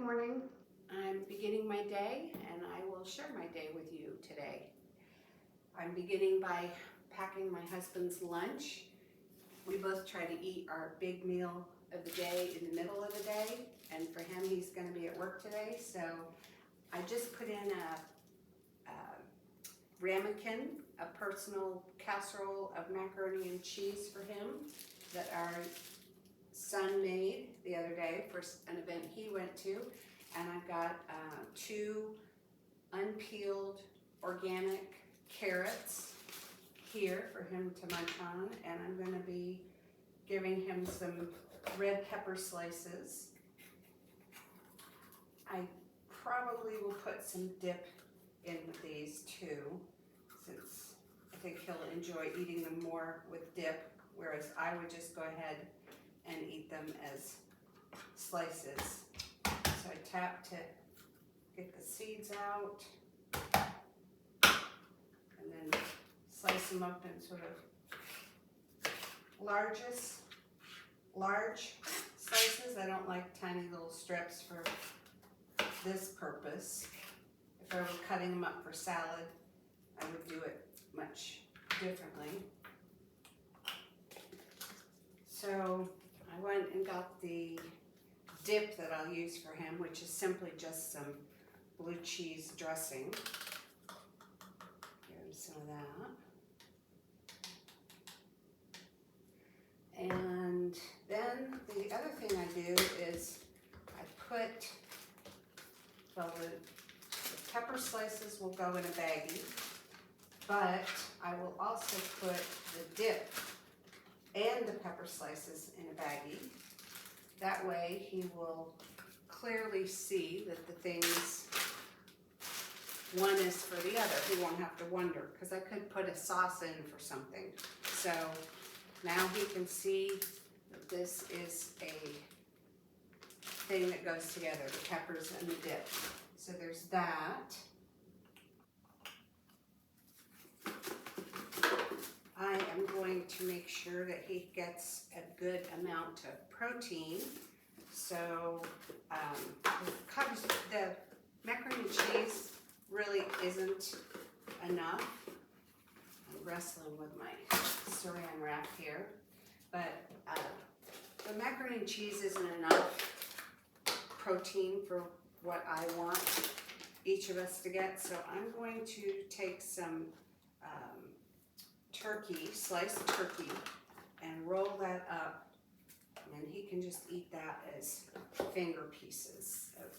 morning. I'm beginning my day and I will share my day with you today. I'm beginning by packing my husband's lunch. We both try to eat our big meal of the day in the middle of the day, and for him, he's going to be at work today, so I just put in a ramekin, a personal casserole of macaroni and cheese for him that our son made the other day for an event he went to, and I've got 2 unpeeled organic carrots here for him to munch on, and I'm going to be giving him some red pepper slices. I probably will put some dip in with these too, since I think he'll enjoy eating them more with dip, whereas I would just go ahead and eat them as slices. So I tap to get the seeds out, and then slice them up in sort of large slices. I don't like tiny little strips for this purpose. If I were cutting them up for salad, I would do it much differently. So I went and got the dip that I'll use for him, which is simply just some blue cheese dressing. Give him some of that. And then the other thing I do is I put, well, the pepper slices will go in a baggie, but I will also put the dip and the pepper slices in a baggie. That way he will clearly see that the things, one is for the other. He won't have to wonder, because I could put a sauce in for something. So now he can see that this is a thing that goes together, the peppers and the dip. So there's that. I am going to make sure that he gets a good amount of protein. So the macaroni and cheese really isn't enough. I'm wrestling with my saran wrap here, but the macaroni and cheese isn't enough protein for what I want each of us to get. So I'm going to take some turkey, sliced turkey, and roll that up, and he can just eat that as finger pieces of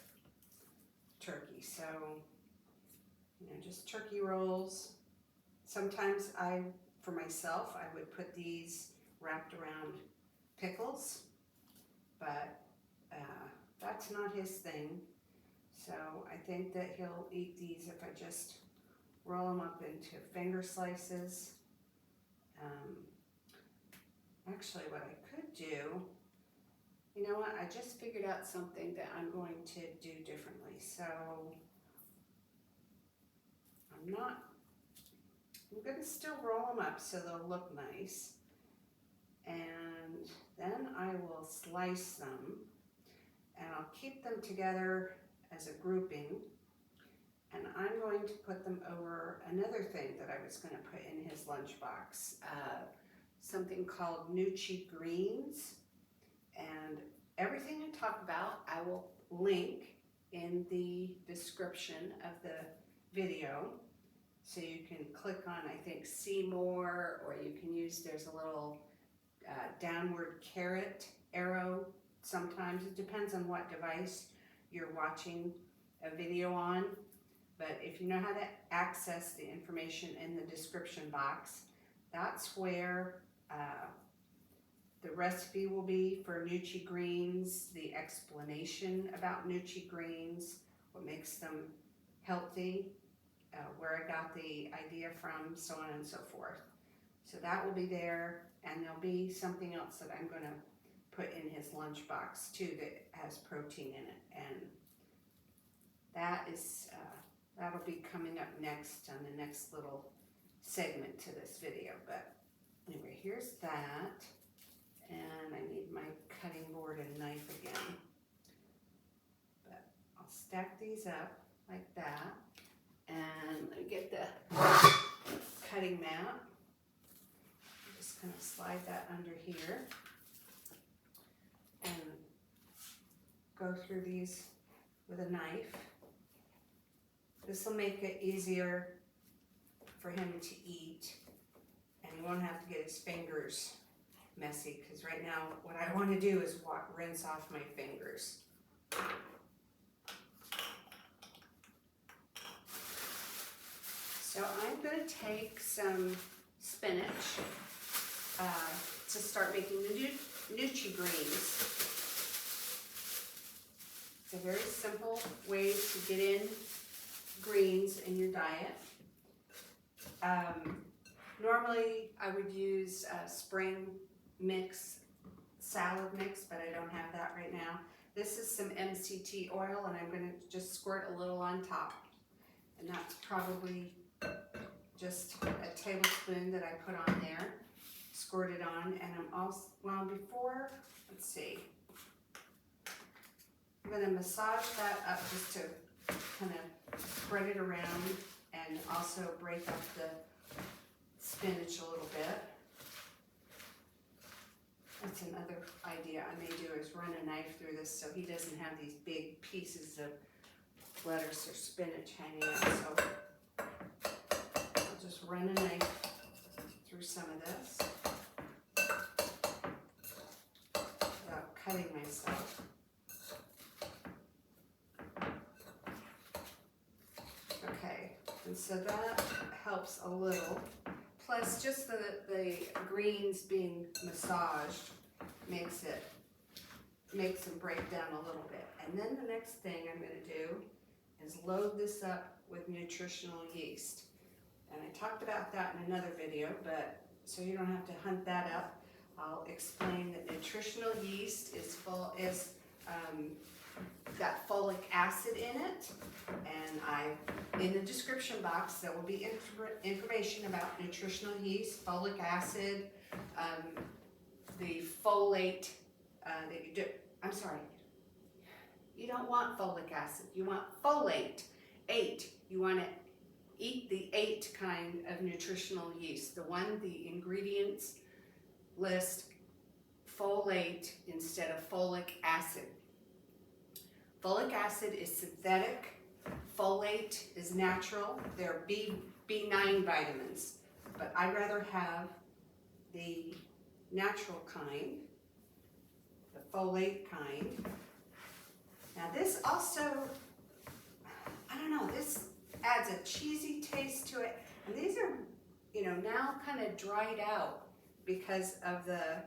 turkey. So, you know, just turkey rolls. Sometimes for myself, I would put these wrapped around pickles, but that's not his thing. So I think that he'll eat these if I just roll them up into finger slices. Actually, what I could do, you know what, I just figured out something that I'm going to do differently. So I'm going to still roll them up so they'll look nice. And then I will slice them, and I'll keep them together as a grouping. And I'm going to put them over another thing that I was going to put in his lunchbox, something called Noochy Greens. And everything I talk about, I will link in the description of the video. So you can click on, I think, see more, or you can use, there's a little downward carrot arrow sometimes. It depends on what device you're watching a video on. But if you know how to access the information in the description box, that's where the recipe will be for Noochy Greens, the explanation about Noochy Greens, what makes them healthy, where I got the idea from, so on and so forth. So that will be there, and there'll be something else that I'm going to put in his lunchbox too that has protein in it, and that is that'll be coming up next on the next little segment to this video. But anyway, here's that, and I need my cutting board and knife again. But stack these up like that. And let me get the cutting mat. I'm just going to slide that under here and go through these with a knife. This will make it easier for him to eat, and he won't have to get his fingers messy, because right now what I want to do is rinse off my fingers. So I'm going to take some spinach to start making the Noochy Greens. It's a very simple way to get in greens in your diet. Normally I would use a spring mix, salad mix, but I don't have that right now. This is some MCT oil, and I'm going to just squirt a little on top. And that's probably just a tablespoon that I put on there, squirt it on. And I'm also, well, before, let's see, I'm going to massage that up just to kind of spread it around and also break up the spinach a little bit. That's another idea I may do, is run a knife through this so he doesn't have these big pieces of lettuce or spinach hanging out. So I'll just run a knife through some of this without cutting myself. Okay, and so that helps a little. Plus, just the greens being massaged makes them break down a little bit. And then the next thing I'm going to do is load this up with nutritional yeast. And I talked about that in another video, but so you don't have to hunt that up, I'll explain that nutritional yeast is got folic acid in it, and in the description box there will be information about nutritional yeast, folic acid, the folate that you do. I'm sorry, you don't want folic acid, you want folate, 8. You want to eat the 8 kind of nutritional yeast, the ingredients list folate instead of folic acid. Folic acid is synthetic, folate is natural. They're B9 vitamins, but I'd rather have the natural kind, the folate kind. Now this also, I don't know, this adds a cheesy taste to it. And these are, now kind of dried out because of the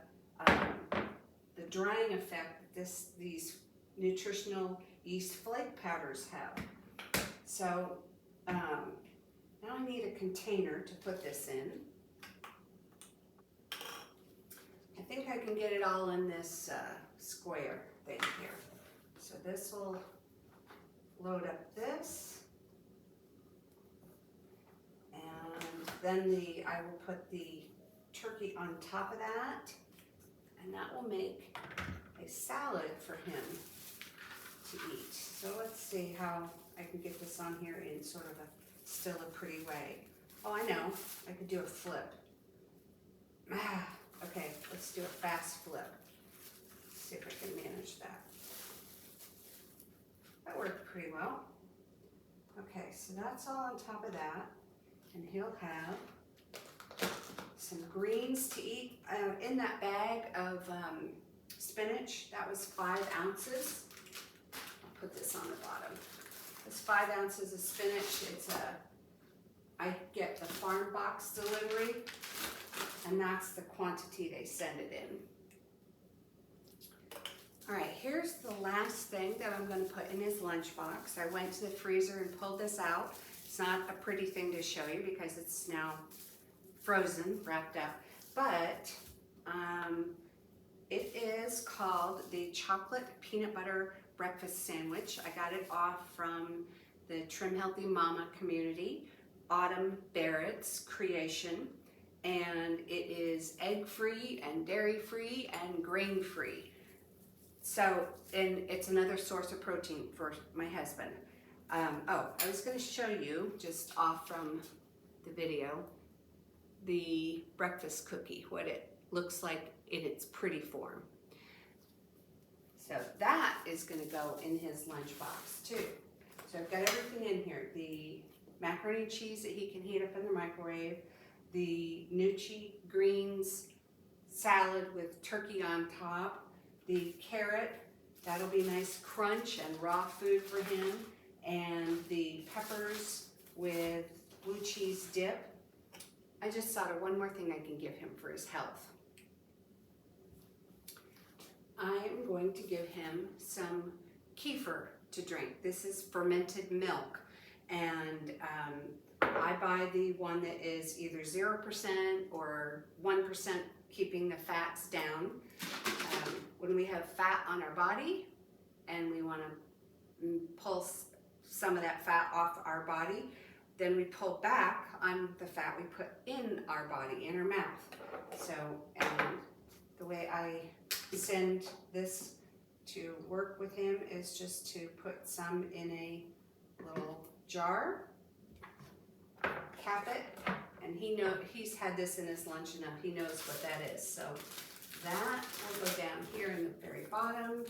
drying effect that these nutritional yeast flake powders have. So now I need a container to put this in. I think I can get it all in this square thing here. So this will load up this, and then I will put the turkey on top of that, and that will make a salad for him to eat. So let's see how I can get this on here in sort of still a pretty way. Oh, I know, I could do a flip. Okay, let's do a fast flip. Let's see if I can manage that. That worked pretty well. Okay, so that's all on top of that, and he'll have some greens to eat. In that bag of spinach, that was 5 ounces. I'll put this on the bottom. It's 5 ounces of spinach. I get the farm box delivery, and that's the quantity they send it in. All right, here's the last thing that I'm going to put in his lunchbox. I went to the freezer and pulled this out. It's not a pretty thing to show you because it's now frozen, wrapped up, but it is called the chocolate peanut butter breakfast sandwich. I got it off from the Trim Healthy Mama community, Autumn Barrett's creation, and it is egg-free and dairy-free and grain-free. And it's another source of protein for my husband. I was going to show you, just off from the video, the breakfast cookie, what it looks like in its pretty form. So that is going to go in his lunchbox too. So I've got everything in here. The macaroni and cheese that he can heat up in the microwave, the Noochy Greens salad with turkey on top, the carrot, that'll be nice crunch and raw food for him, and the peppers with blue cheese dip. I just thought of one more thing I can give him for his health. I'm going to give him some kefir to drink. This is fermented milk, and I buy the one that is either 0% or 1%, keeping the fats down. When we have fat on our body and we want to pull some of that fat off our body, then we pull back on the fat we put in our body, in our mouth. So, and the way I send this to work with him is just to put some in a little jar, cap it, and he's had this in his lunch enough, he knows what that is. So that will go down here in the very bottom,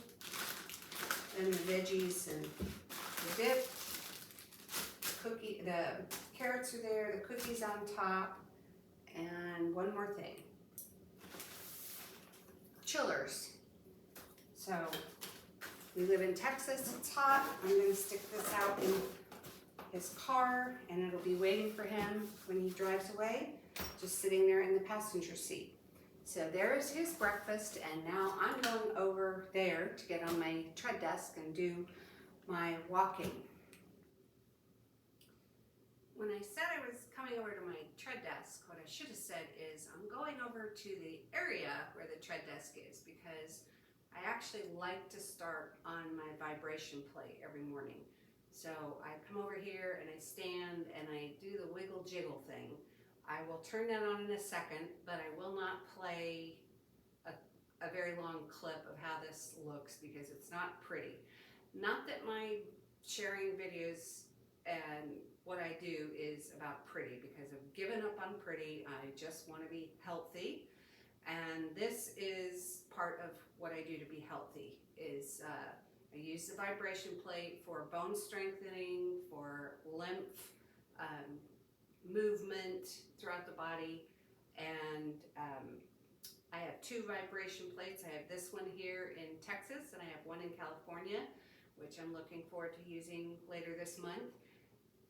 and the veggies and the dip, the carrots are there, the cookies on top, and one more thing, chillers. So we live in Texas, it's hot. I'm going to stick this out in his car, and it'll be waiting for him when he drives away, just sitting there in the passenger seat. So there's his breakfast, and now I'm going over there to get on my tread desk and do my walking. When I said I was coming over to my tread desk, what I should have said is I'm going over to the area where the tread desk is, because I actually like to start on my vibration plate every morning. So I come over here and I stand and I do the wiggle jiggle thing. I will turn that on in a second, but I will not play a very long clip of how this looks, because it's not pretty. Not that my sharing videos and what I do is about pretty, because I've given up on pretty. I just want to be healthy, and this is part of what I do to be healthy. Is I use the vibration plate for bone strengthening, for lymph movement throughout the body, and I have two vibration plates. I have this one here in Texas, and I have one in California, which I'm looking forward to using later this month.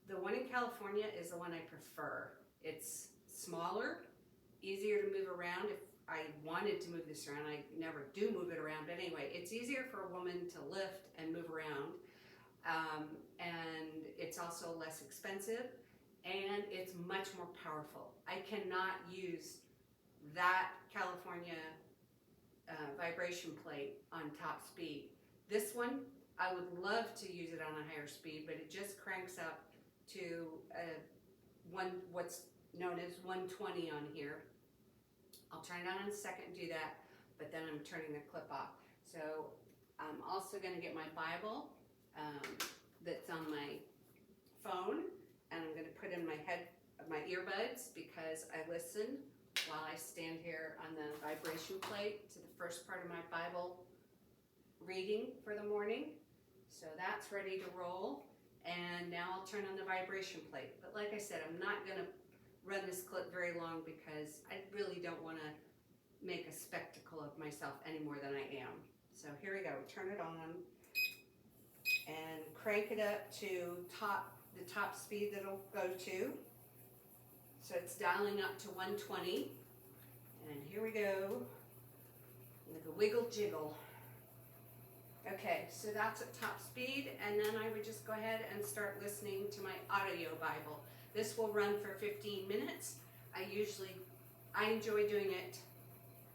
The one in California is the one I prefer. It's smaller, easier to move around. If I wanted to move this around, I never do move it around, but anyway, it's easier for a woman to lift and move around, and it's also less expensive, and it's much more powerful. I cannot use that California vibration plate on top speed. This one, I would love to use it on a higher speed, but it just cranks up to what's known as 120 on here. I'll turn it on in a second and do that, but then I'm turning the clip off. So I'm also going to get my Bible that's on my phone, and I'm going to put in my earbuds, because I listen while I stand here on the vibration plate to the first part of my Bible reading for the morning. So that's ready to roll. And now I'll turn on the vibration plate. But like I said, I'm not going to run this clip very long, because I really don't want to make a spectacle of myself any more than I am. So here we go. Turn it on and crank it up to the top speed that it'll go to. So it's dialing up to 120. And here we go with a wiggle jiggle. Okay, so that's at top speed, and then I would just go ahead and start listening to my audio Bible. This will run for 15 minutes. I enjoy doing it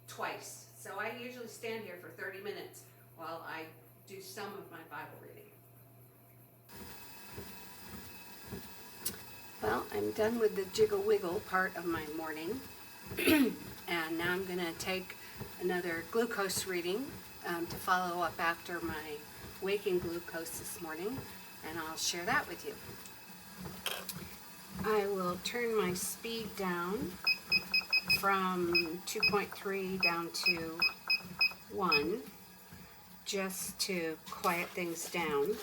twice. So I usually stand here for 30 minutes while I do some of my Bible reading. Well, I'm done with the jiggle wiggle part of my morning. And now I'm going to take another glucose reading to follow up after my waking glucose this morning, and I'll share that with you. I will turn my speed down from 2.3 down to 1 just to quiet things down.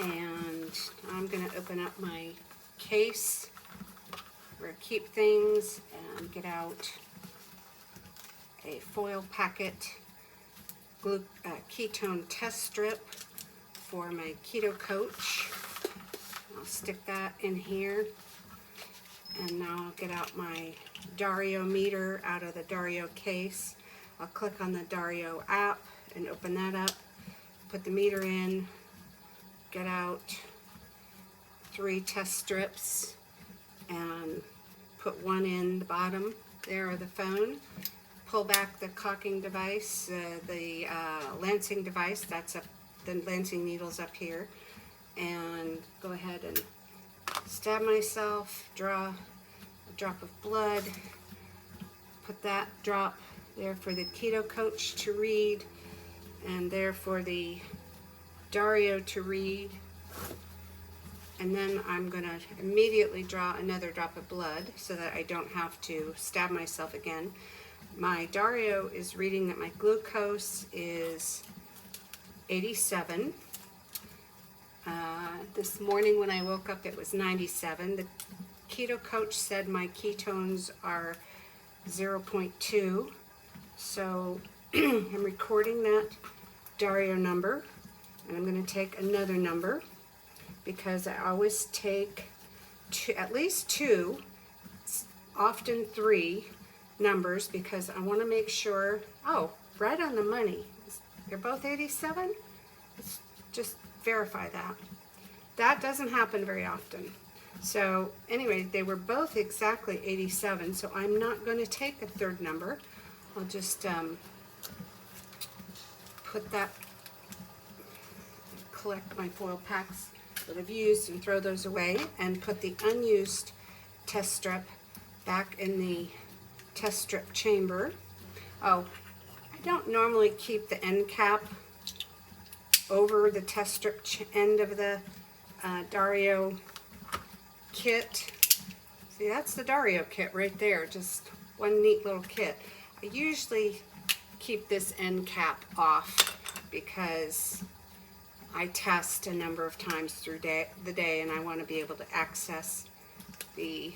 And I'm going to open up my case where I keep things and get out a foil packet ketone test strip for my keto coach. I'll stick that in here, and now I'll get out my Dario meter out of the Dario case. I'll click on the Dario app and open that up, put the meter in, get out 3 test strips and put one in the bottom there of the phone. Pull back the cocking device, the lancing device, that's up, the lancing needle's up here, and go ahead and stab myself, draw a drop of blood, put that drop there for the keto coach to read, and there for the Dario to read. And then I'm going to immediately draw another drop of blood so that I don't have to stab myself again. My Dario is reading that my glucose is 87. This morning when I woke up it was 97. The keto coach said my ketones are 0.2. So I'm recording that Dario number, and I'm going to take another number because I always take at least 2, often 3 numbers, because I want to make sure, oh, right on the money. They're both 87? Let's just verify that. That doesn't happen very often. So anyway, they were both exactly 87, so I'm not going to take a third number. I'll just put that, collect my foil packs that I've used and throw those away, and put the unused test strip back in the test strip chamber. Oh, I don't normally keep the end cap over the test strip end of the Dario kit. See, that's the Dario kit right there, just one neat little kit. I usually keep this end cap off because I test a number of times through the day, and I want to be able to access the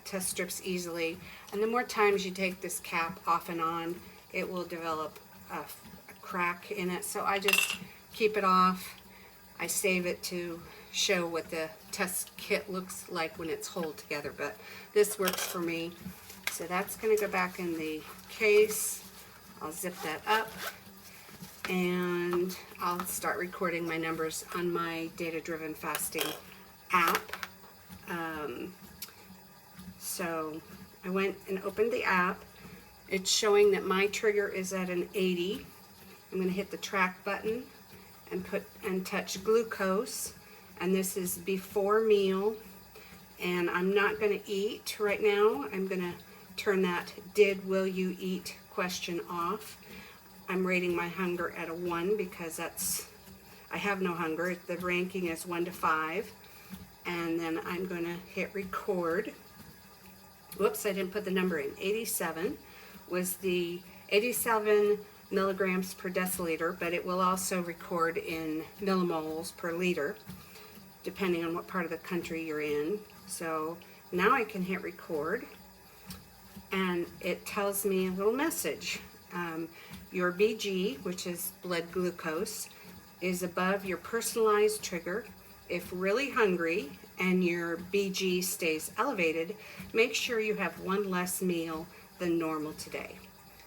test strips easily. And the more times you take this cap off and on, it will develop a crack in it. So I just keep it off. I save it to show what the test kit looks like when it's whole together, but this works for me. So that's going to go back in the case. I'll zip that up, and I'll start recording my numbers on my data-driven fasting app. So I went and opened the app. It's showing that my trigger is at an 80. I'm going to hit the track button and touch glucose, and this is before meal, and I'm not going to eat right now. I'm going to turn that will you eat question off. I'm rating my hunger at a 1 because I have no hunger. The ranking is 1 to 5, and then I'm going to hit record. Whoops, I didn't put the number in. 87 was the 87 milligrams per deciliter, but it will also record in millimoles per liter, depending on what part of the country you're in. So now I can hit record, and it tells me a little message. Your BG, which is blood glucose, is above your personalized trigger. If really hungry and your BG stays elevated, make sure you have one less meal than normal today.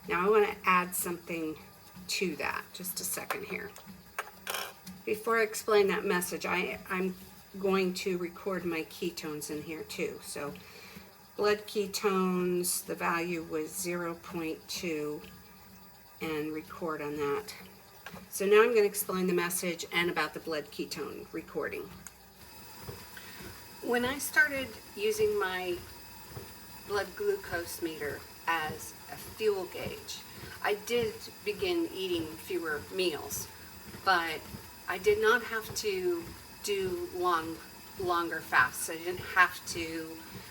Now I want to add something to that. Just a second here. Before I explain that message, I'm going to record my ketones in here too. So blood ketones, the value was 0.2, and record on that. So now I'm going to explain the message and about the blood ketone recording. When I started using my blood glucose meter as a fuel gauge, I did begin eating fewer meals, but I did not have to do longer fasts. I didn't have to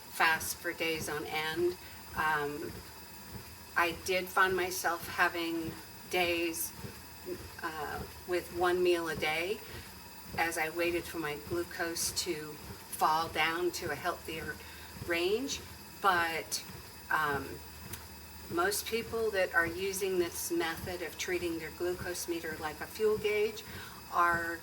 fast for days on end. I did find myself having days with one meal a day as I waited for my glucose to fall down to a healthier range. But most people that are using this method of treating their glucose meter like a fuel gauge are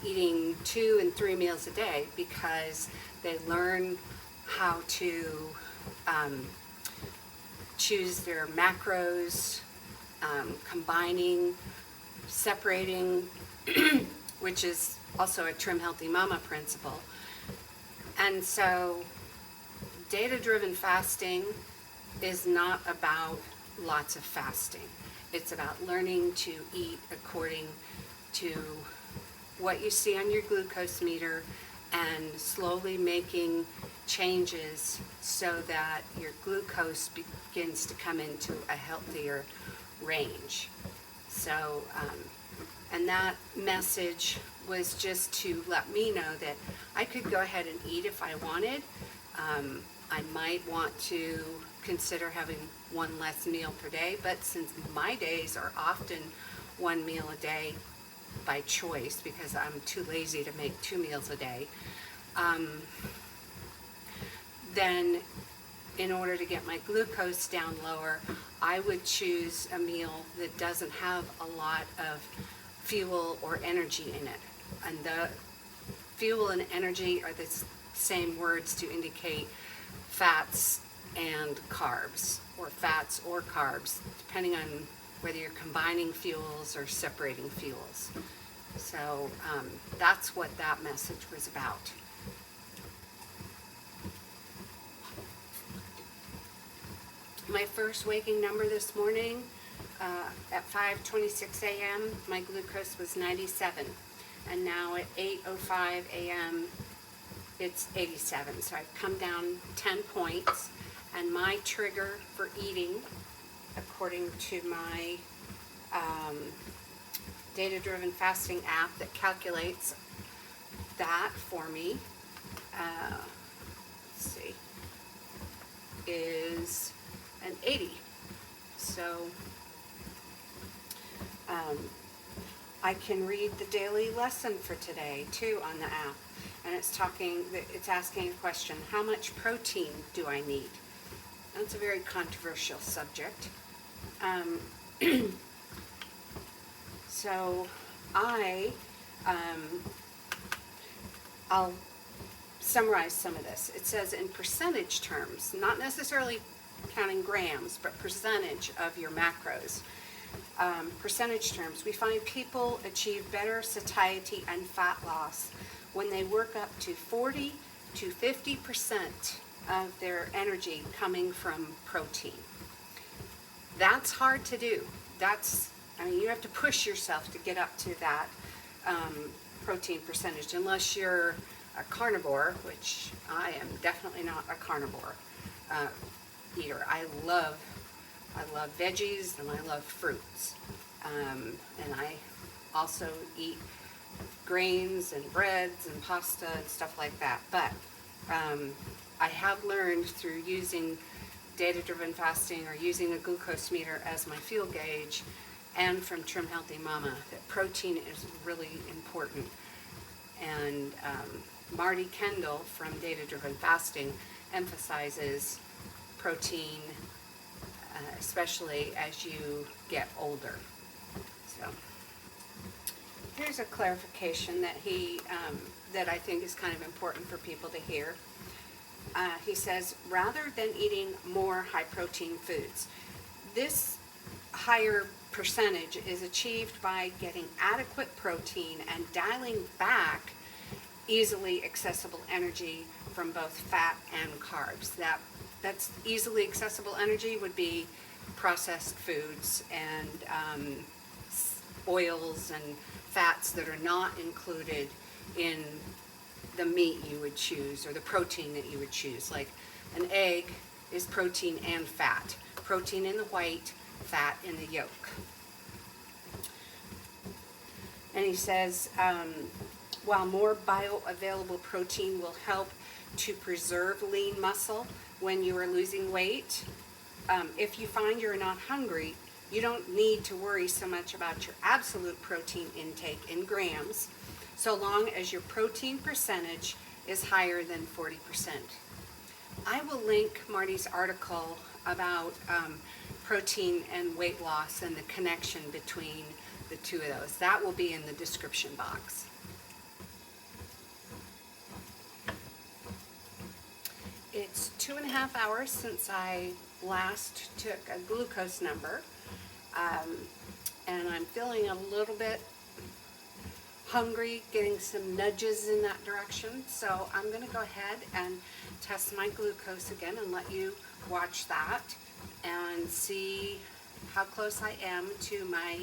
eating 2 and 3 meals a day because they learn how to choose their macros, combining, separating, which is also a Trim Healthy Mama principle. And so data-driven fasting is not about lots of fasting. It's about learning to eat according to what you see on your glucose meter and slowly making changes so that your glucose begins to come into a healthier range. So, and that message was just to let me know that I could go ahead and eat if I wanted. I might want to consider having one less meal per day, but since my days are often one meal a day by choice because I'm too lazy to make 2 meals a day, then in order to get my glucose down lower, I would choose a meal that doesn't have a lot of fuel or energy in it. And the fuel and energy are the same words to indicate fats and carbs, or fats or carbs, depending on whether you're combining fuels or separating fuels. So that's what that message was about. My first waking number this morning at 5:26 a.m., my glucose was 97. And now at 8:05 a.m., it's 87. So I've come down 10 points. And my trigger for eating, according to my data-driven fasting app that calculates that for me, let's see, is an 80. So I can read the daily lesson for today too on the app, and it's asking a question: how much protein do I need? That's a very controversial subject. So I'll summarize some of this. It says in percentage terms, not necessarily counting grams, but percentage of your macros. Percentage terms, we find people achieve better satiety and fat loss when they work up to 40 to 50% of their energy coming from protein. That's hard to do. You have to push yourself to get up to that protein percentage, unless you're a carnivore, which I am definitely not a carnivore eater. I love veggies and I love fruits, and I also eat grains and breads and pasta and stuff like that. But I have learned through using data-driven fasting or using a glucose meter as my fuel gauge, and from Trim Healthy Mama, that protein is really important. And Marty Kendall from Data-Driven Fasting emphasizes protein, especially as you get older. So here's a clarification that that I think is kind of important for people to hear. He says, rather than eating more high-protein foods, this higher percentage is achieved by getting adequate protein and dialing back easily accessible energy from both fat and carbs. That's easily accessible energy would be processed foods and oils and fats that are not included in the meat you would choose or the protein that you would choose. Like an egg is protein and fat. Protein in the white fat in the yolk. And he says, while more bioavailable protein will help to preserve lean muscle when you are losing weight, if you find you're not hungry, you don't need to worry so much about your absolute protein intake in grams, so long as your protein percentage is higher than 40%. I will link Marty's article about protein and weight loss and the connection between the two of those. That will be in the description box. It's 2.5 hours since I last took a glucose number, and I'm feeling a little bit hungry, getting some nudges in that direction. So I'm going to go ahead and test my glucose again and let you watch that and see how close I am to my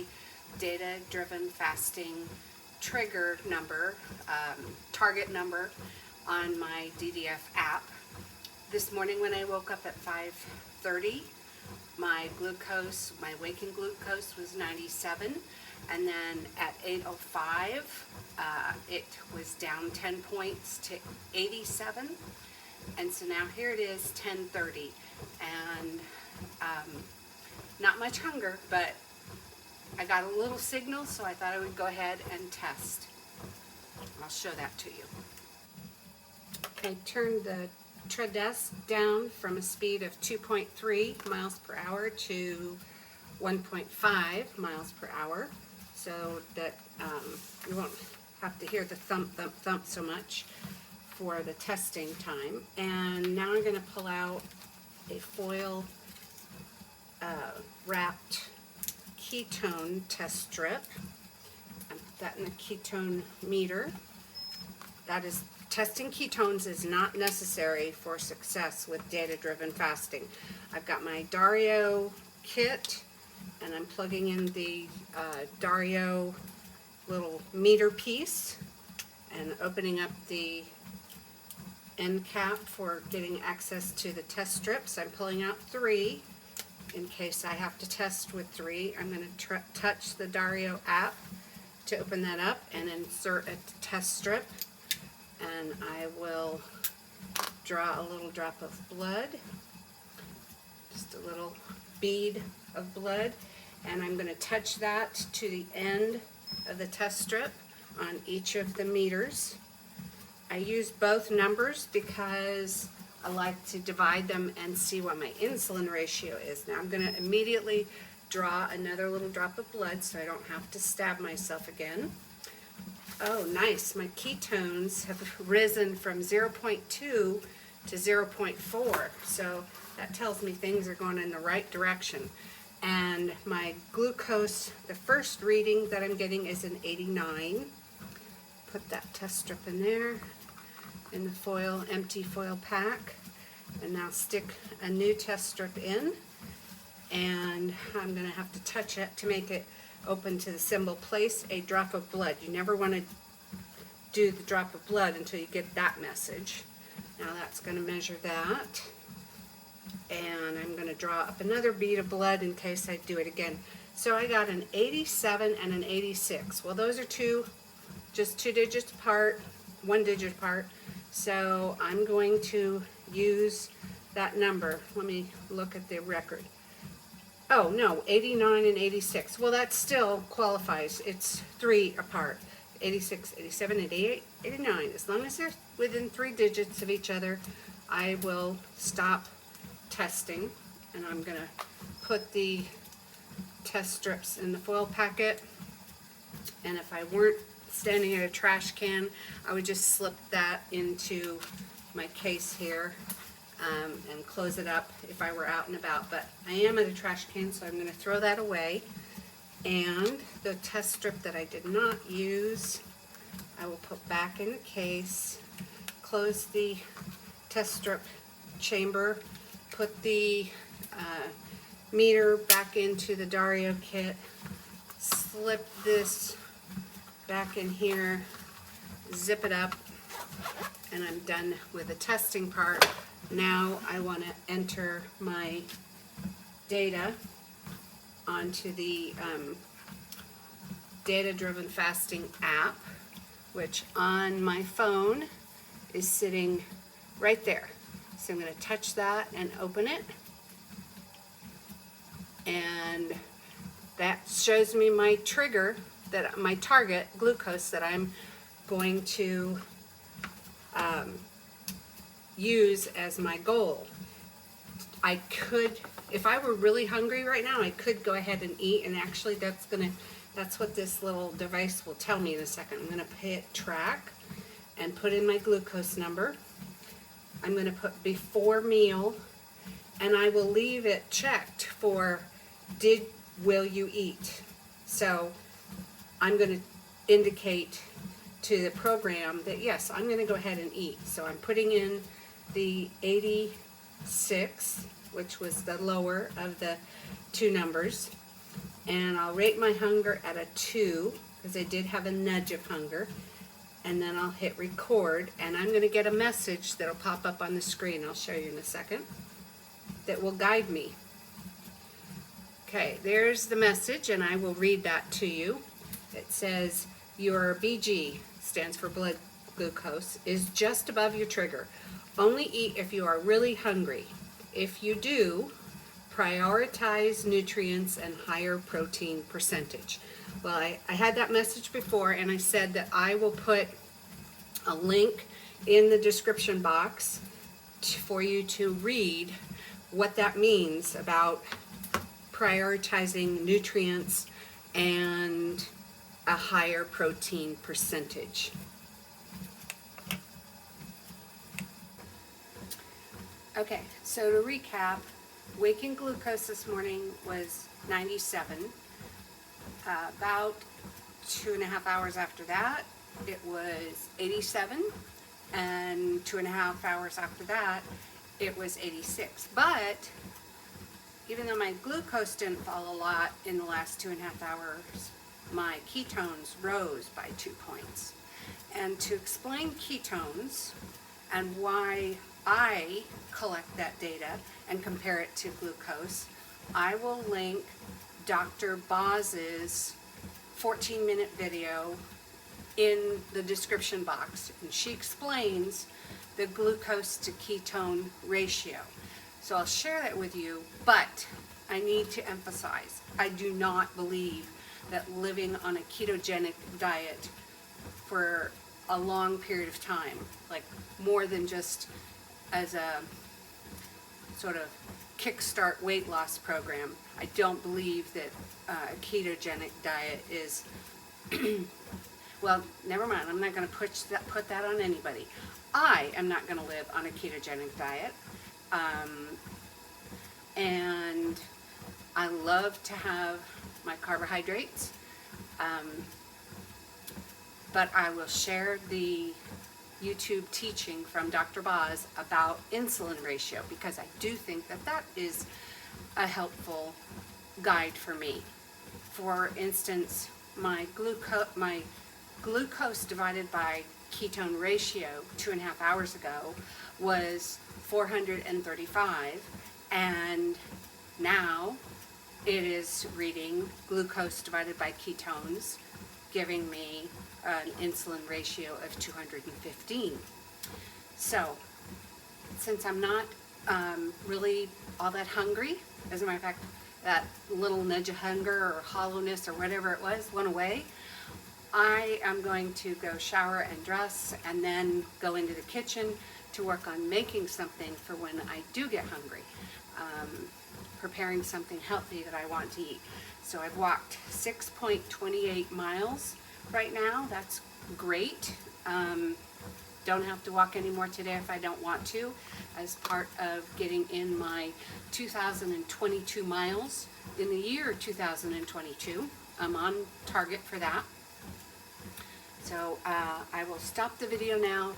data-driven fasting trigger number, target number on my DDF app. This morning when I woke up at 5:30, my glucose, my waking glucose was 97, and then at 8:05, it was down 10 points to 87, and so now here it is, 10:30, and not much hunger, but I got a little signal, so I thought I would go ahead and test. I'll show that to you. I turned the tread desk down from a speed of 2.3 miles per hour to 1.5 miles per hour, so that you won't have to hear the thump, thump, thump so much for the testing time. And now I'm going to pull out a foil wrapped ketone test strip. I put that in the ketone meter. That is, testing ketones is not necessary for success with data-driven fasting. I've got my Dario kit, and I'm plugging in the Dario little meter piece and opening up the end cap for getting access to the test strips. I'm pulling out 3 in case I have to test with 3. I'm going to touch the Dario app to open that up and insert a test strip, and I will draw a little drop of blood, just a little bead of blood, and I'm going to touch that to the end of the test strip on each of the meters. I use both numbers because I like to divide them and see what my insulin ratio is. Now I'm going to immediately draw another little drop of blood so I don't have to stab myself again. Oh, nice. My ketones have risen from 0.2 to 0.4. So that tells me things are going in the right direction. And my glucose, the first reading that I'm getting is an 89. Put that test strip in there, in the foil, empty foil pack. And now stick a new test strip in. And I'm going to have to touch it to make it open to the symbol. Place a drop of blood. You never want to do the drop of blood until you get that message. Now that's going to measure that. And I'm going to draw up another bead of blood in case I do it again. So I got an 87 and an 86. Well, those are just 2 digits apart, 1 digit apart. So I'm going to use that number. Let me look at the record. Oh, no, 89 and 86. Well, that still qualifies. It's 3 apart. 86, 87, 88, 89. As long as they're within 3 digits of each other, I will stop testing. And I'm going to put the test strips in the foil packet. And if I weren't standing at a trash can, I would just slip that into my case here. And close it up if I were out and about, but I am at a trash can, so I'm going to throw that away. And the test strip that I did not use, I will put back in the case, close the test strip chamber, put the meter back into the Dario kit, slip this back in here, zip it up, and I'm done with the testing part. Now I want to enter my data onto the data-driven fasting app, which on my phone is sitting right there. So I'm going to touch that and open it. And that shows me my trigger, that my target glucose that I'm going to use as my goal. I could, if I were really hungry right now, I could go ahead and eat, and actually that's what this little device will tell me in a second. I'm gonna hit track and put in my glucose number. I'm gonna put before meal, and I will leave it checked for will you eat? So I'm gonna indicate to the program that yes, I'm gonna go ahead and eat. So I'm putting in the 86, which was the lower of the two numbers, and I'll rate my hunger at a 2 because I did have a nudge of hunger, and then I'll hit record, and I'm going to get a message that'll pop up on the screen. I'll show you in a second, that will guide me. Okay, there's the message, and I will read that to you. It says your BG, stands for blood glucose, is just above your trigger. Only eat if you are really hungry. If you do, prioritize nutrients and higher protein percentage. Well, I had that message before, and I said that I will put a link in the description box for you to read what that means about prioritizing nutrients and a higher protein percentage. Okay, so to recap, waking glucose this morning was 97. About 2.5 hours after that, it was 87. And 2.5 hours after that, it was 86. But even though my glucose didn't fall a lot in the last 2.5 hours, my ketones rose by 2 points. And to explain ketones and why I collect that data and compare it to glucose, I will link Dr. Boz's 14-minute video in the description box, and she explains the glucose to ketone ratio. So I'll share that with you, but I need to emphasize, I do not believe that living on a ketogenic diet for a long period of time, like more than just as a sort of kickstart weight loss program, I don't believe that a ketogenic diet is, well, never mind, I'm not going to put that on anybody. I am not going to live on a ketogenic diet, and I love to have my carbohydrates, but I will share the YouTube teaching from Dr. Boz about insulin ratio, because I do think that that is a helpful guide for me. For instance, my glucose divided by ketone ratio 2.5 hours ago was 435, and now it is reading glucose divided by ketones, giving me an insulin ratio of 215. So, since I'm not really all that hungry, as a matter of fact, that little nudge of hunger or hollowness or whatever it was went away, I am going to go shower and dress and then go into the kitchen to work on making something for when I do get hungry, preparing something healthy that I want to eat. So I've walked 6.28 miles right now. That's great. Don't have to walk anymore today if I don't want to, as part of getting in my 2022 miles in the year 2022. I'm on target for that. So I will stop the video now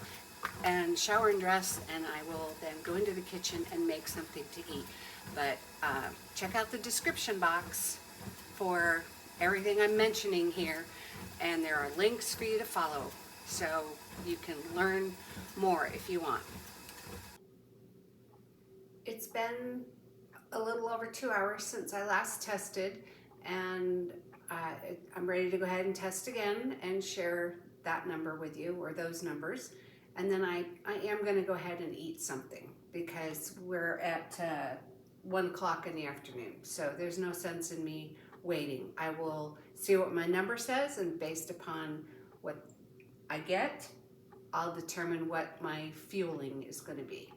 and shower and dress, and I will then go into the kitchen and make something to eat. But check out the description box for everything I'm mentioning here, and there are links for you to follow so you can learn more if you want. It's been a little over 2 hours since I last tested, and I'm ready to go ahead and test again and share that number with you, or those numbers. And then I am going to go ahead and eat something because we're at 1 o'clock in the afternoon. So there's no sense in me waiting. I will see what my number says, and based upon what I get, I'll determine what my fueling is going to be.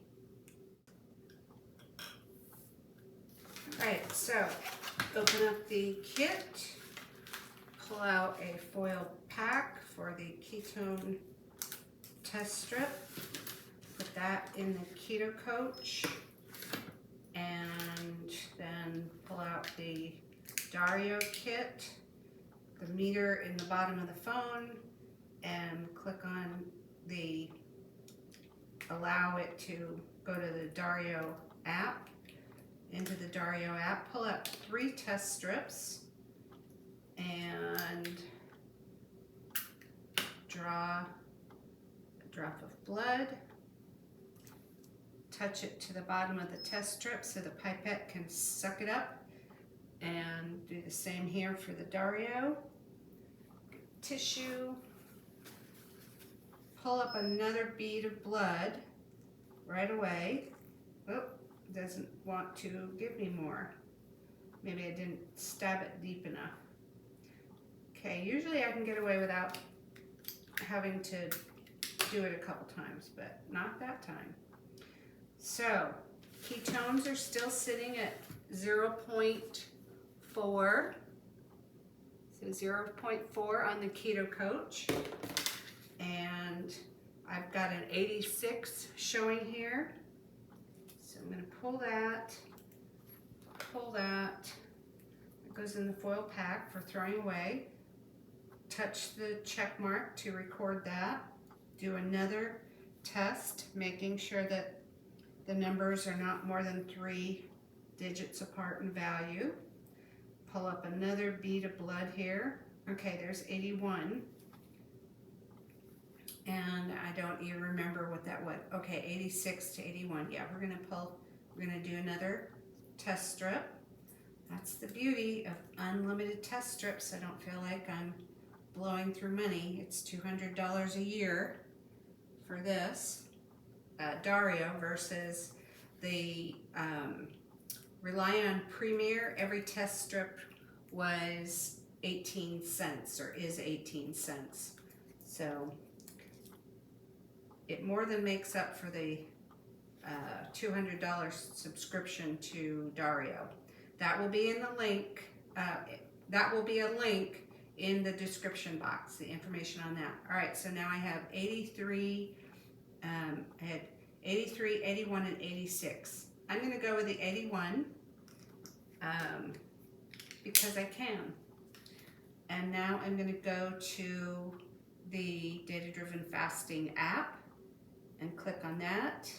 All right, so open up the kit, pull out a foil pack for the ketone test strip, put that in the keto coach, and then pull out the Dario kit, the meter in the bottom of the phone, and click on the allow it to go to the Dario app. Into the Dario app, pull out 3 test strips and draw a drop of blood. Touch it to the bottom of the test strip so the pipette can suck it up, and do the same here for the Dario. Tissue, pull up another bead of blood right away. Oh, doesn't want to give me more. Maybe I didn't stab it deep enough. Okay, usually I can get away without having to do it a couple times, but not that time. So, ketones are still sitting at 0.4. So 0.4 on the keto coach. And I've got an 86 showing here. So I'm going to pull that. It goes in the foil pack for throwing away. Touch the check mark to record that. Do another test, making sure that the numbers are not more than 3 digits apart in value. Pull up another bead of blood here. Okay, there's 81. And I don't even remember what that was. Okay, 86 to 81. Yeah, we're gonna do another test strip. That's the beauty of unlimited test strips. I don't feel like I'm blowing through money. It's $200 a year for this Dario versus the Rely Premier. Every test strip was 18 cents or is 18 cents. So it more than makes up for the $200 subscription to Dario. That will be in the link. That will be a link in the description box, the information on that. All right, so now I have 83, I had 83, 81, and 86. I'm gonna go with the 81 because I can. And now I'm gonna go to the data-driven fasting app and click on that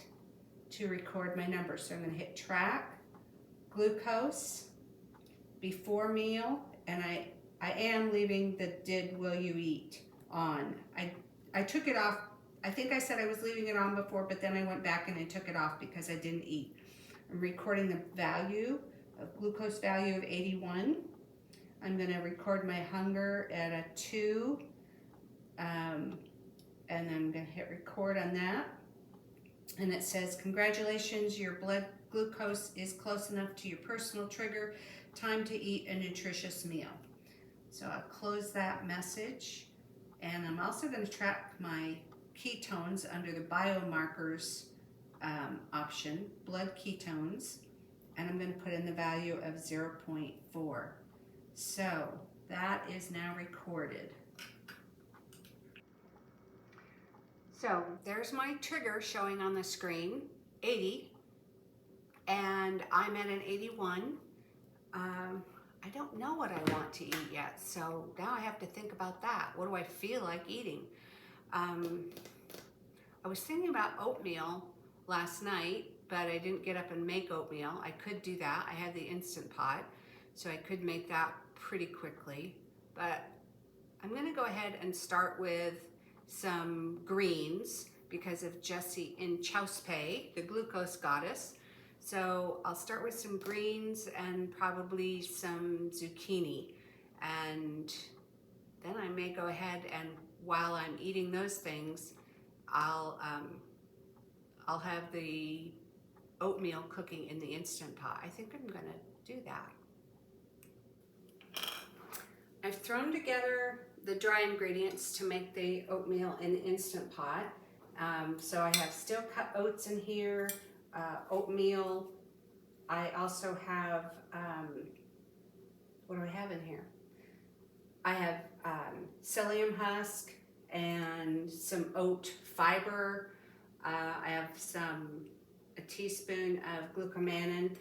to record my number. So I'm gonna hit track, glucose, before meal, and I am leaving the will you eat on. I took it off. I think I said I was leaving it on before, but then I went back and I took it off because I didn't eat. I'm recording the value of glucose value of 81. I'm gonna record my hunger at a 2. And then I'm gonna hit record on that. And it says, congratulations, your blood glucose is close enough to your personal trigger. Time to eat a nutritious meal. So I'll close that message. And I'm also gonna track my ketones under the biomarkers option, blood ketones. And I'm gonna put in the value of 0.4. So that is now recorded. So there's my trigger showing on the screen, 80, and I'm at an 81. I don't know what I want to eat yet, so now I have to think about that. What do I feel like eating? I was thinking about oatmeal last night, but I didn't get up and make oatmeal. I could do that. I had the Instant Pot, so I could make that pretty quickly, but I'm gonna go ahead and start with some greens because of Jessie in Chauspe, the glucose goddess. So I'll start with some greens and probably some zucchini. And then I may go ahead and while I'm eating those things, I'll have the oatmeal cooking in the Instant Pot. I think I'm gonna do that. I've thrown together the dry ingredients to make the oatmeal in the Instant Pot. So I have steel cut oats in here, oatmeal. I also have, what do I have in here? I have psyllium husk and some oat fiber. I have a teaspoon of glucomannan.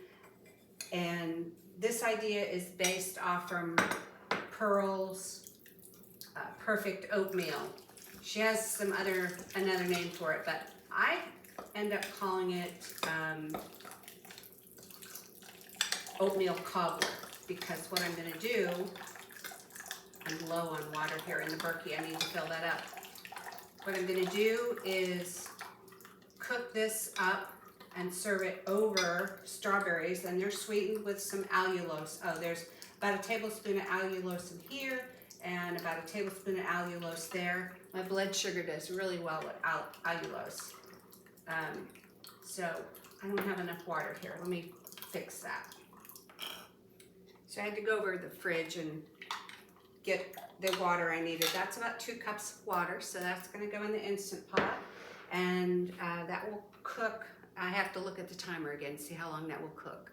And this idea is based off from Pearl's Perfect Oatmeal. She has another name for it, but I end up calling it Oatmeal Cobbler, because what I'm going to do, I'm low on water here in the Berkey, I need to fill that up. What I'm going to do is cook this up and serve it over strawberries, and they're sweetened with some allulose. Oh, there's about a tablespoon of allulose in here and about a tablespoon of allulose there. My blood sugar does really well with allulose. So I don't have enough water here. Let me fix that. So I had to go over to the fridge and get the water I needed. That's about 2 cups of water, so that's gonna go in the Instant Pot, and that will cook. I have to look at the timer again, see how long that will cook.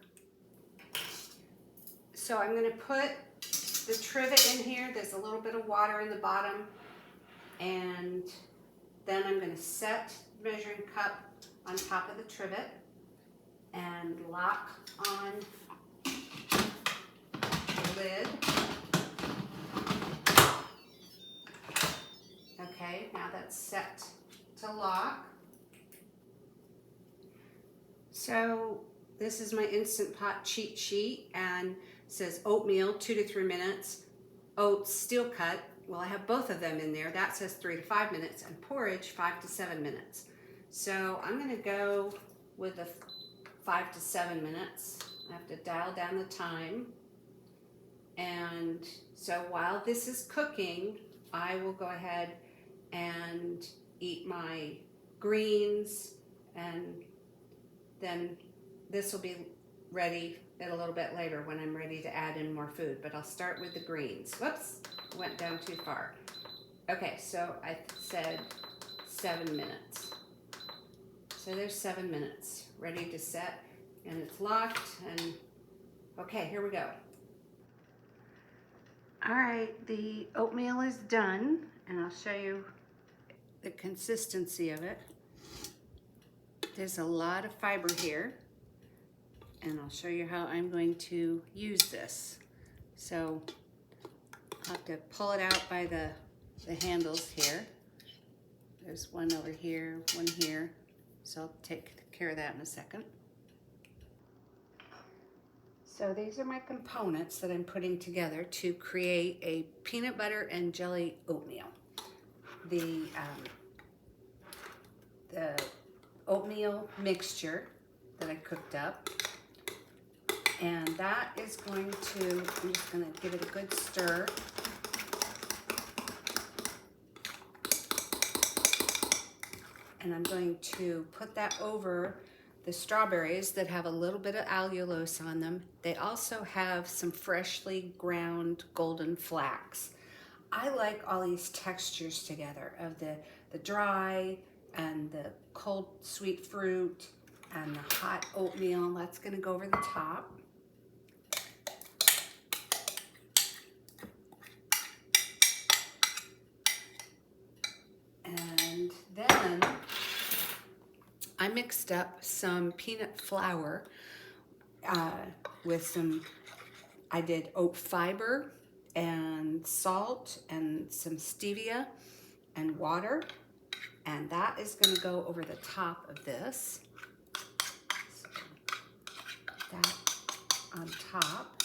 So I'm gonna put the trivet in here. There's a little bit of water in the bottom, and then I'm gonna set the measuring cup on top of the trivet and lock on the lid. Okay, now that's set to lock. So this is my Instant Pot cheat sheet, and it says oatmeal 2 to 3 minutes, oats steel cut. Well, I have both of them in there. That says 3 to 5 minutes, and porridge 5 to 7 minutes. So I'm gonna go with the 5 to 7 minutes. I have to dial down the time. And so while this is cooking, I will go ahead and eat my greens, and then this will be ready a little bit later when I'm ready to add in more food, but I'll start with the greens. Whoops, went down too far. Okay, so I said 7 minutes. So there's 7 minutes ready to set, and it's locked, and okay, here we go. All right, the oatmeal is done, and I'll show you the consistency of it. There's a lot of fiber here, and I'll show you how I'm going to use this. So I'll have to pull it out by the handles here. There's one over here, one here. So I'll take care of that in a second. So these are my components that I'm putting together to create a peanut butter and jelly oatmeal. The oatmeal mixture that I cooked up, and that is going to, I'm just going to give it a good stir. And I'm going to put that over the strawberries that have a little bit of allulose on them. They also have some freshly ground golden flax. I like all these textures together of the dry and the cold sweet fruit and the hot oatmeal. That's gonna go over the top. And then I mixed up some peanut flour with some, I did oat fiber and salt and some stevia and water, and that is going to go over the top of this. So that on top.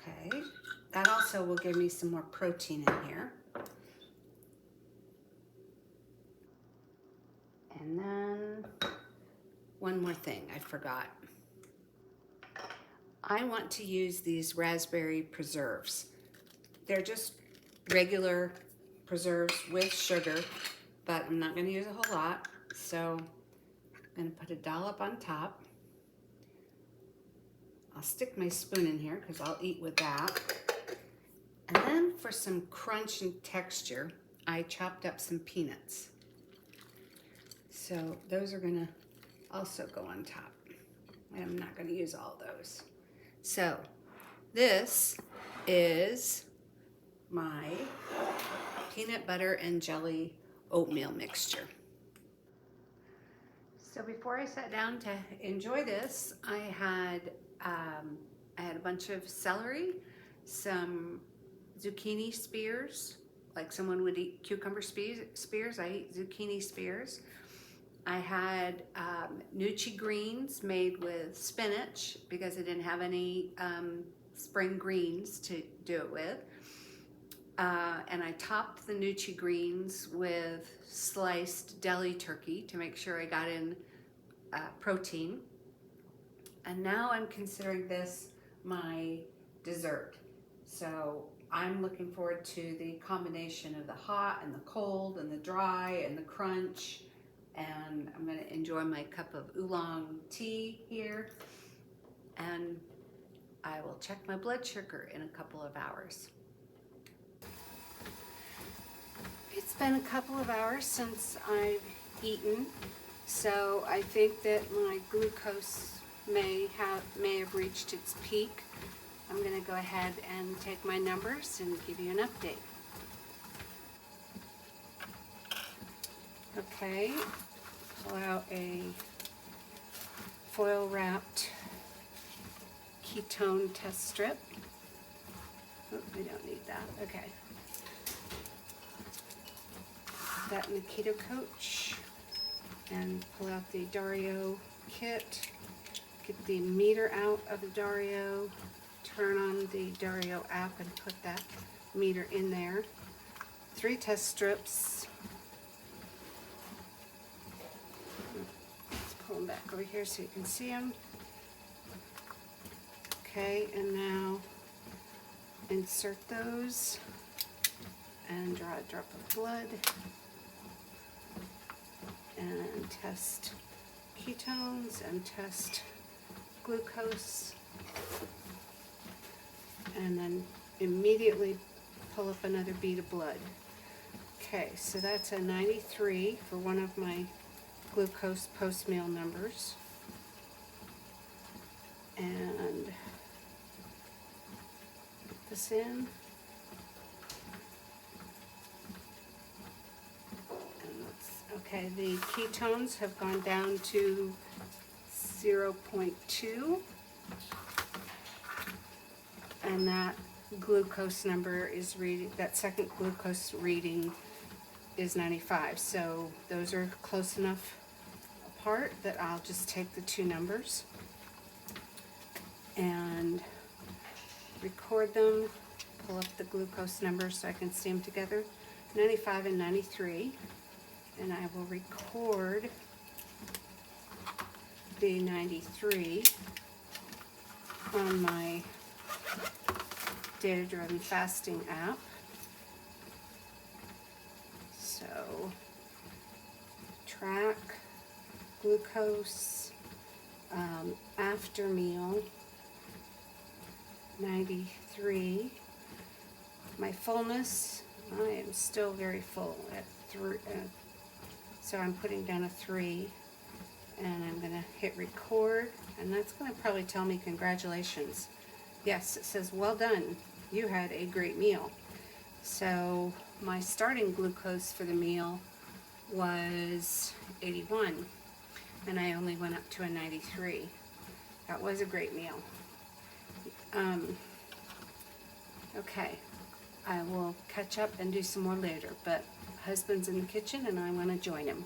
Okay, that also will give me some more protein in here. one more thing I forgot. I want to use these raspberry preserves. They're just regular preserves with sugar, but I'm not going to use a whole lot. So I'm going to put a dollop on top. I'll stick my spoon in here because I'll eat with that. And then for some crunch and texture, I chopped up some peanuts. So those are going to also go on top. I'm not going to use all those. So this is my peanut butter and jelly oatmeal mixture. So before I sat down to enjoy this, I had a bunch of celery, some zucchini spears, like someone would eat cucumber spears. I eat zucchini spears. I had Noochy Greens made with spinach because I didn't have any spring greens to do it with. And I topped the Noochy Greens with sliced deli turkey to make sure I got in protein. And now I'm considering this my dessert. So I'm looking forward to the combination of the hot and the cold and the dry and the crunch. And I'm going to enjoy my cup of oolong tea here. And I will check my blood sugar in a couple of hours. It's been a couple of hours since I've eaten, so I think that my glucose may have reached its peak. I'm going to go ahead and take my numbers and give you an update. Okay, pull out a foil wrapped ketone test strip. Oh, we don't need that. Okay. Put that in the keto coach and pull out the Dario kit. Get the meter out of the Dario. Turn on the Dario app and put that meter in there. 3 test strips. Let's pull them back over here so you can see them. Okay, and now insert those and draw a drop of blood and test ketones and test glucose, and then immediately pull up another bead of blood. Okay, so that's a 93 for one of my glucose post-meal numbers. And put this in. Okay, the ketones have gone down to 0.2, and that glucose number is reading, that second glucose reading is 95. So those are close enough apart that I'll just take the 2 numbers and record them, pull up the glucose numbers so I can see them together, 95 and 93. And I will record the 93 on my data-driven fasting app. So, track glucose after meal, 93. My fullness, I am still very full at 3. So I'm putting down a 3, and I'm going to hit record, and that's going to probably tell me congratulations. Yes, it says, well done, you had a great meal. So my starting glucose for the meal was 81, and I only went up to a 93. That was a great meal. Okay, I will catch up and do some more later, but husband's in the kitchen and I want to join him.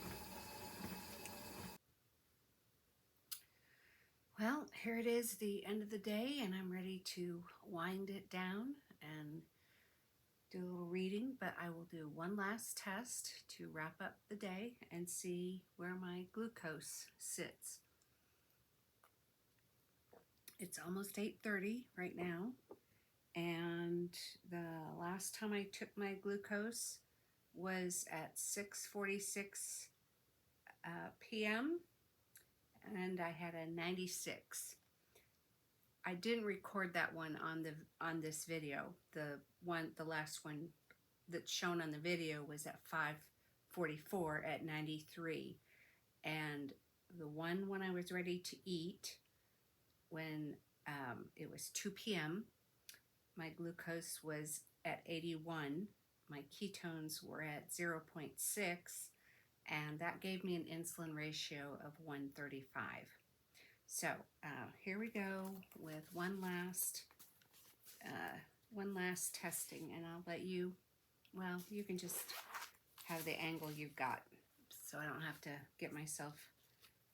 Well, here it is, the end of the day, and I'm ready to wind it down and do a little reading, but I will do one last test to wrap up the day and see where my glucose sits. It's almost 8:30 right now, and the last time I took my glucose was at 6:46 p.m. and I had a 96. I didn't record that one on this video. The last one that's shown on the video was at 5:44 at 93, and the one when I was ready to eat, when it was 2 p.m., my glucose was at 81, my ketones were at 0.6, and that gave me an insulin ratio of 135. So here we go with one last testing, and I'll let you, well, you can just have the angle you've got, so I don't have to get myself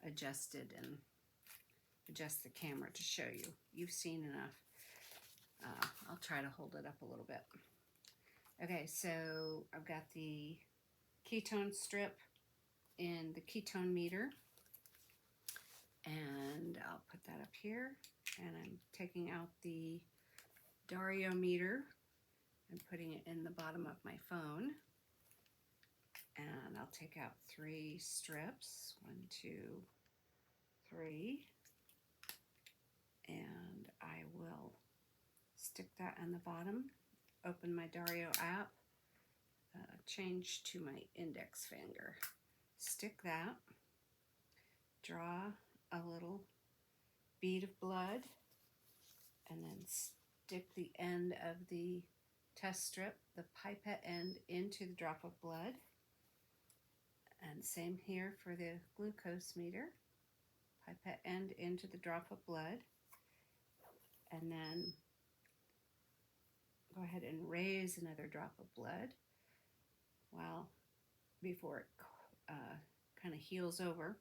adjusted and adjust the camera to show you. You've seen enough. I'll try to hold it up a little bit. Okay, so I've got the ketone strip in the ketone meter, and I'll put that up here, and I'm taking out the Dario meter and putting it in the bottom of my phone, and I'll take out 3 strips, 1, 2, 3, and I will stick that on the bottom, open my Dario app, change to my index finger, stick that, draw a little bead of blood, and then stick the end of the test strip, the pipette end, into the drop of blood. And same here for the glucose meter, pipette end into the drop of blood, and then go ahead and raise another drop of blood before it kind of heals over.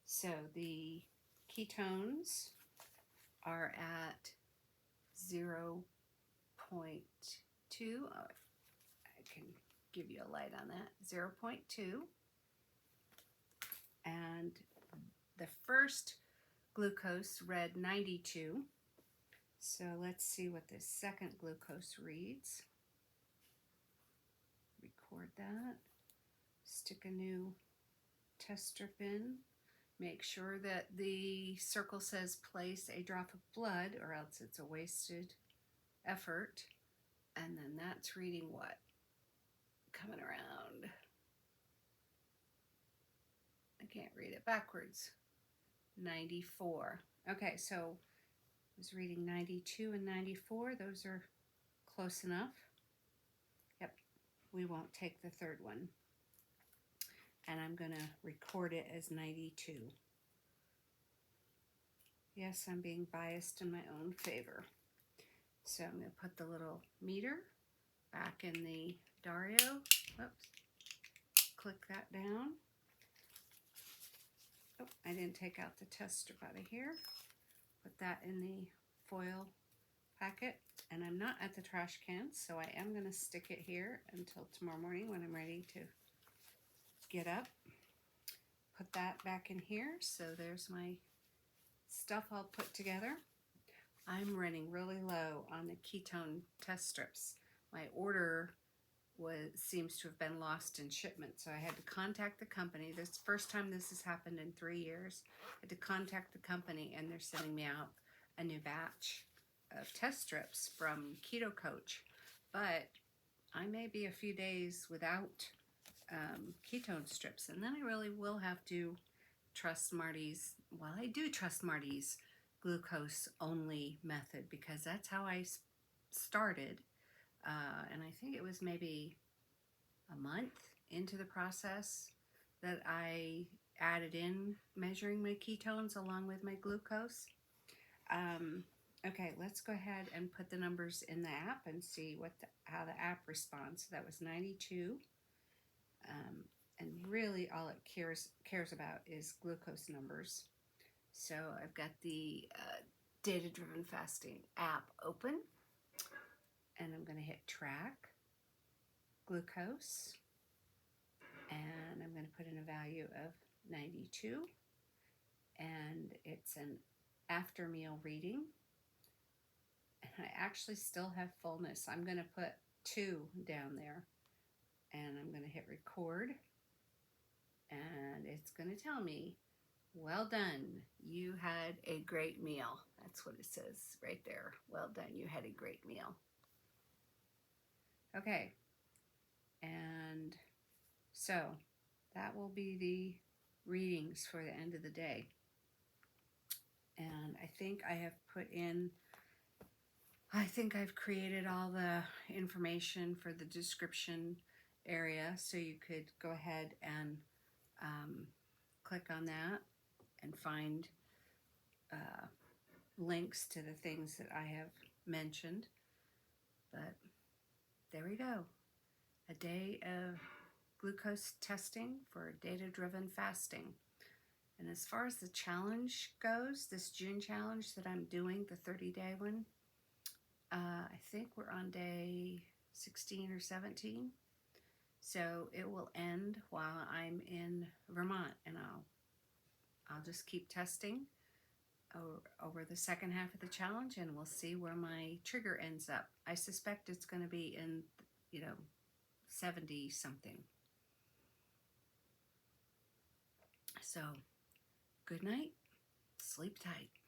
So the ketones are at 0.2. I can give you a light on that. 0.2. And the first glucose read 92. So let's see what the second glucose reads. Record that. Stick a new test strip in. Make sure that the circle says place a drop of blood, or else it's a wasted effort. And then that's reading what? Coming around. I can't read it backwards. 94. Okay, so I was reading 92 and 94. Those are close enough. Yep, we won't take the third one. And I'm going to record it as 92. Yes, I'm being biased in my own favor. So I'm going to put the little meter back in the Dario. Whoops. Click that down. Oh, I didn't take out the test strip out of here. Put that in the foil packet. And I'm not at the trash can, so I am going to stick it here until tomorrow morning when I'm ready to get up. Put that back in here. So there's my stuff all put together. I'm running really low on the ketone test strips. My order seems to have been lost in shipment, so I had to contact the company. This is the first time this has happened in 3 years. I had to contact the company, and they're sending me out a new batch of test strips from Keto Coach. But I may be a few days without ketone strips, and then I really will have to trust Marty's, well, I do trust Marty's glucose only method, because that's how I started, and I think it was maybe a month into the process that I added in measuring my ketones along with my glucose. Okay, let's go ahead and put the numbers in the app and see how the app responds. So that was 92. And really all it cares about is glucose numbers. So I've got the data-driven fasting app open, and I'm going to hit track glucose, and I'm going to put in a value of 92, and it's an after meal reading. And I actually still have fullness. I'm going to put 2 down there. And I'm going to hit record. And it's going to tell me, well done, you had a great meal. That's what it says right there. Well done, you had a great meal. Okay. And so that will be the readings for the end of the day. And I think I've created all the information for the description area, so you could go ahead and click on that and find links to the things that I have mentioned. But there we go. A day of glucose testing for data-driven fasting. And as far as the challenge goes, this June challenge that I'm doing, the 30-day one, I think we're on day 16 or 17. So it will end while I'm in Vermont, and I'll just keep testing over the second half of the challenge, and we'll see where my trigger ends up. I suspect it's going to be in, 70 something. So, good night. Sleep tight.